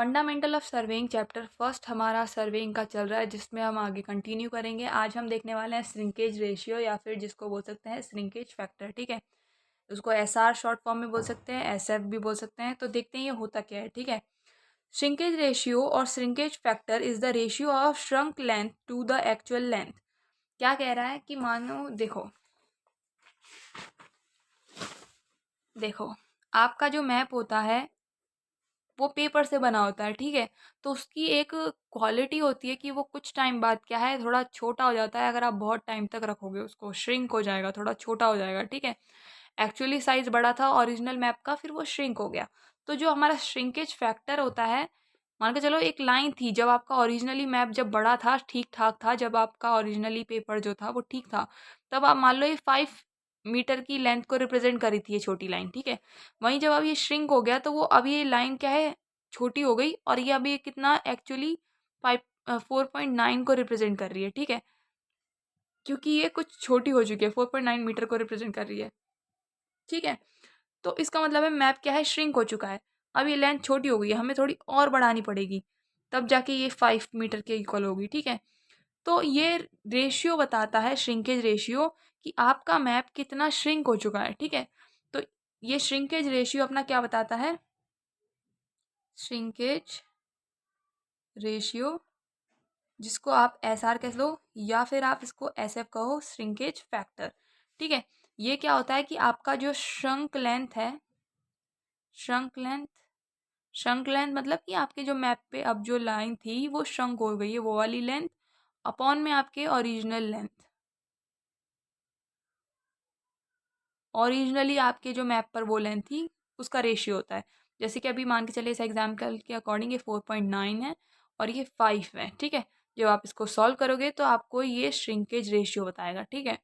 Fundamental of surveying chapter first हमारा surveying का चल रहा है, जिसमें हम आगे कंटिन्यू करेंगे। आज हम देखने वाले हैं श्रिंकेज रेशियो, या फिर जिसको बोल सकते हैं श्रिंकेज फैक्टर। ठीक है, उसको एसआर शॉर्ट फॉर्म में बोल सकते हैं, एसएफ भी बोल सकते हैं। तो देखते हैं ये होता क्या है। ठीक है, श्रिंकेज रेशियो और shrinkage factor is the ratio of shrunk length to the actual length. क्या कह रहा है कि मानो देखो आपका जो मैप होता है वो पेपर से बना होता है। ठीक है, तो उसकी एक क्वालिटी होती है कि वो कुछ टाइम बाद क्या है, थोड़ा छोटा हो जाता है। अगर आप बहुत टाइम तक रखोगे उसको श्रिंक हो जाएगा, थोड़ा छोटा हो जाएगा। ठीक है, एक्चुअली साइज बड़ा था ओरिजिनल मैप का, फिर वो श्रिंक हो गया। तो जो हमारा श्रिंकेज फैक्टर होता है, मान के चलो एक लाइन थी जब आपका ओरिजिनली मैप जब बड़ा था, ठीक ठाक था, जब आपका ओरिजिनली पेपर जो था वो ठीक था, तब आप मान लो ये 5 मीटर की लेंथ को रिप्रेजेंट करी थी ये छोटी लाइन। ठीक है, वहीं जब अब ये श्रिंक हो गया तो वो अब ये लाइन क्या है, छोटी हो गई, और ये अभी कितना एक्चुअली 4.9 को रिप्रेजेंट कर रही है। ठीक है, क्योंकि ये कुछ छोटी हो चुकी है, 4.9 मीटर को रिप्रेजेंट कर रही है। ठीक है, तो इसका मतलब है मैप क्या है, श्रिंक हो चुका है। अब ये लेंथ छोटी हो गई है, हमें थोड़ी और बढ़ानी पड़ेगी, तब जाके ये 5 मीटर के इक्वल होगी। ठीक है, तो ये रेशियो बताता है, श्रिंकेज रेशियो, कि आपका मैप कितना श्रिंक हो चुका है। ठीक है, तो ये श्रिंकेज रेशियो अपना क्या बताता है, श्रिंकेज रेशियो, जिसको आप एस आर कह लो या फिर आप इसको एस एफ कहो, श्रिंकेज फैक्टर। ठीक है, ये क्या होता है कि आपका जो श्रंक लेंथ है, श्रंक लेंथ, श्रंक लेंथ मतलब कि आपके जो मैप पे अब जो लाइन थी वो श्रंक हो गई है, वो वाली लेंथ अपॉन में आपके ओरिजिनल लेंथ, ओरिजिनली आपके जो मैप पर वो लेंथ थी उसका रेशियो होता है। जैसे कि अभी मान के चले इस एग्जाम्पल के अकॉर्डिंग ये 4.9 है और ये 5 है। ठीक है, जब आप इसको सॉल्व करोगे तो आपको ये श्रिंकेज रेशियो बताएगा। ठीक है,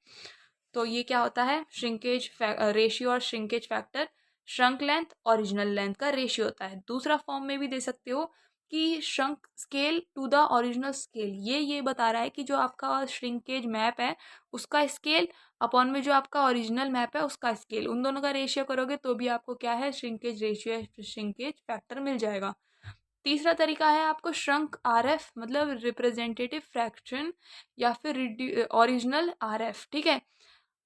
तो ये क्या होता है, श्रिंकेज रेशियो और shrinkage factor shrunk length original length का रेशियो होता है। दूसरा फॉर्म में भी दे सकते हो कि shrunk scale to the original scale. ये बता रहा है कि जो आपका श्रिंकेज मैप है उसका स्केल अपॉन में जो आपका ओरिजिनल मैप है उसका स्केल, उन दोनों का रेशियो करोगे तो भी आपको क्या है, श्रिंकेज रेशियो या श्रिंकेज फैक्टर मिल जाएगा। तीसरा तरीका है आपको श्रंक आरएफ मतलब रिप्रेजेंटेटिव फ्रैक्शन, या फिर ओरिजिनल आरएफ। ठीक है,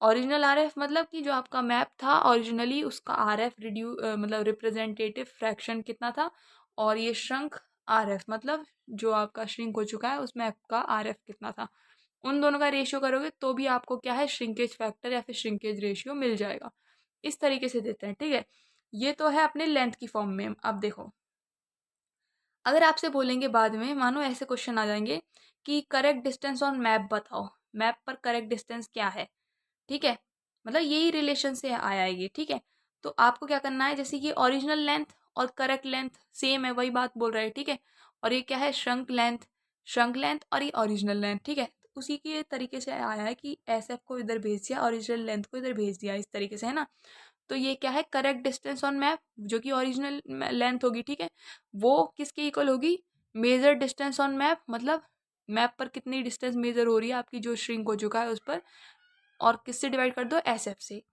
ओरिजिनल आरएफ मतलब कि जो आपका मैप था ओरिजिनली उसका आरएफ मतलब रिप्रेजेंटेटिव फ्रैक्शन कितना था, और ये श्रंक आरएफ मतलब जो आपका श्रिंक हो चुका है उस मैप का आरएफ कितना था। उन दोनों का रेशियो करोगे तो भी आपको क्या है, श्रिंकेज फैक्टर या फिर श्रिंकेज रेशियो मिल जाएगा। इस तरीके से देते हैं। ठीक है, ये तो है अपने लेंथ की फॉर्म में। अब देखो, अगर आपसे बोलेंगे बाद में, मानो ऐसे क्वेश्चन आ जाएंगे कि करेक्ट डिस्टेंस ऑन मैप बताओ, मैप पर करेक्ट डिस्टेंस क्या है। ठीक है, मतलब यही रिलेशन से आया है ये। ठीक है, तो आपको क्या करना है, जैसे कि ओरिजिनल लेंथ और करेक्ट लेंथ सेम है, वही बात बोल रहा है। ठीक है, और ये क्या है, श्रंक लेंथ, श्रंक लेंथ और ये ओरिजिनल लेंथ। ठीक है, तो उसी के तरीके से आया है कि एस एफ को इधर भेज दिया, ओरिजिनल लेंथ को इधर भेज दिया, इस तरीके से, है ना। तो ये क्या है, करेक्ट डिस्टेंस ऑन मैप, जो कि ओरिजिनल लेंथ होगी। ठीक है, वो किसके इक्वल होगी, मेजर डिस्टेंस ऑन मैप, मतलब मैप पर कितनी डिस्टेंस मेजर हो रही है आपकी जो श्रिंक हो चुका है उस पर, और किससे डिवाइड कर दो, एस एफ से।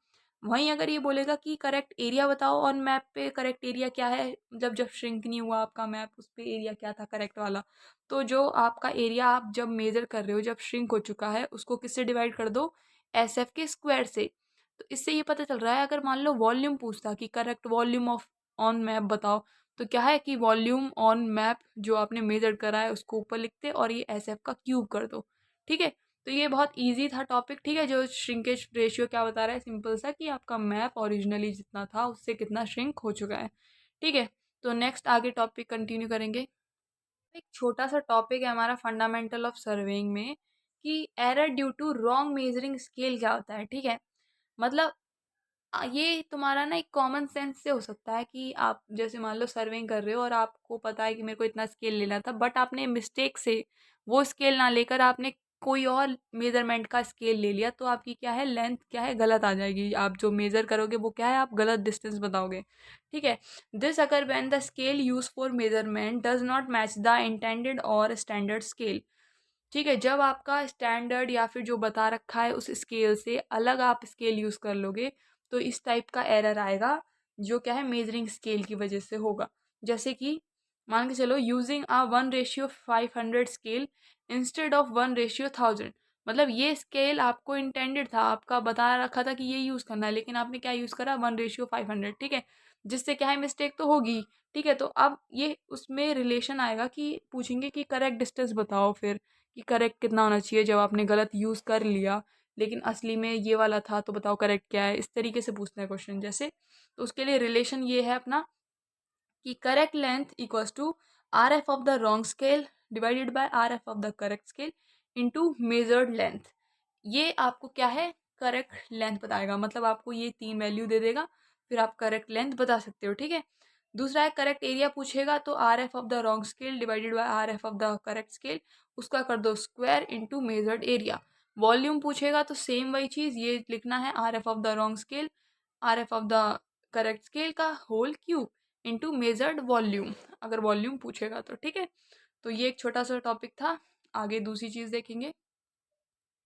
वहीं अगर ये बोलेगा कि करेक्ट एरिया बताओ ऑन मैप पे, करेक्ट एरिया क्या है, जब श्रिंक नहीं हुआ आपका मैप उस पे एरिया क्या था करेक्ट वाला, तो जो आपका एरिया आप जब मेजर कर रहे हो जब श्रिंक हो चुका है उसको किससे डिवाइड कर दो, एस एफ के स्क्वायर से। तो इससे ये पता चल रहा है, अगर मान लो वॉल्यूम पूछता कि correct volume of on map बताओ, तो क्या है कि वॉल्यूम ऑन मैप जो आपने मेजर करा है उसको ऊपर लिखते और ये एस एफ का क्यूब कर दो। ठीक है, तो ये बहुत इजी था टॉपिक। ठीक है, जो श्रिंकेज रेशियो क्या बता रहा है, सिंपल सा, कि आपका मैप ओरिजिनली जितना था उससे कितना श्रिंक हो चुका है। ठीक है, तो नेक्स्ट आगे टॉपिक कंटिन्यू करेंगे। एक छोटा सा टॉपिक है हमारा फंडामेंटल ऑफ सर्वेइंग में, कि error due to wrong measuring scale क्या होता है। ठीक है, मतलब ये तुम्हारा ना एक कॉमन सेंस से हो सकता है कि आप जैसे मान लो सर्वेइंग कर रहे हो और आपको पता है कि मेरे को इतना स्केल लेना था, बट आपने मिस्टेक से वो स्केल ना लेकर आपने कोई और मेजरमेंट का स्केल ले लिया, तो आपकी क्या है, लेंथ क्या है, गलत आ जाएगी। आप जो मेजर करोगे वो क्या है, आप गलत डिस्टेंस बताओगे। ठीक है, this occur when the scale use for measurement does not match the intended और स्टैंडर्ड स्केल। ठीक है, जब आपका स्टैंडर्ड या फिर जो बता रखा है उस स्केल से अलग आप स्केल यूज़ कर लोगे, तो इस टाइप का एरर आएगा, जो क्या है, मेजरिंग स्केल की वजह से होगा। जैसे कि मान के चलो using a 1:500 scale instead of 1:1000। मतलब ये स्केल आपको इंटेंडेड था, आपका बता रखा था कि ये यूज़ करना है, लेकिन आपने क्या यूज़ करा, 1:500, ठीक है। जिससे क्या है, मिस्टेक तो होगी, ठीक है। तो अब ये उसमें रिलेशन आएगा कि पूछेंगे कि करेक्ट डिस्टेंस बताओ, फिर कि करेक्ट कितना होना चाहिए जब आपने गलत यूज़ कर लिया लेकिन असली में ये वाला था, तो बताओ करेक्ट क्या है। इस तरीके से पूछना है क्वेश्चन जैसे। तो उसके लिए रिलेशन ये है अपना कि correct length equals to R F of the wrong scale divided by R F of the correct scale into measured length. ये आपको क्या है, करेक्ट लेंथ बताएगा। मतलब आपको ये 3 वैल्यू दे देगा, फिर आप करेक्ट लेंथ बता सकते हो, ठीक है। दूसरा है करेक्ट एरिया पूछेगा, तो R F of the wrong scale divided by R F of the correct scale, उसका कर दो square into measured area. Volume पूछेगा तो सेम वही चीज़, ये लिखना है R F of the wrong scale, R F of the correct scale का whole cube into measured volume, अगर वॉल्यूम पूछेगा तो, ठीक है। तो ये एक छोटा सा टॉपिक था, आगे दूसरी चीज़ देखेंगे।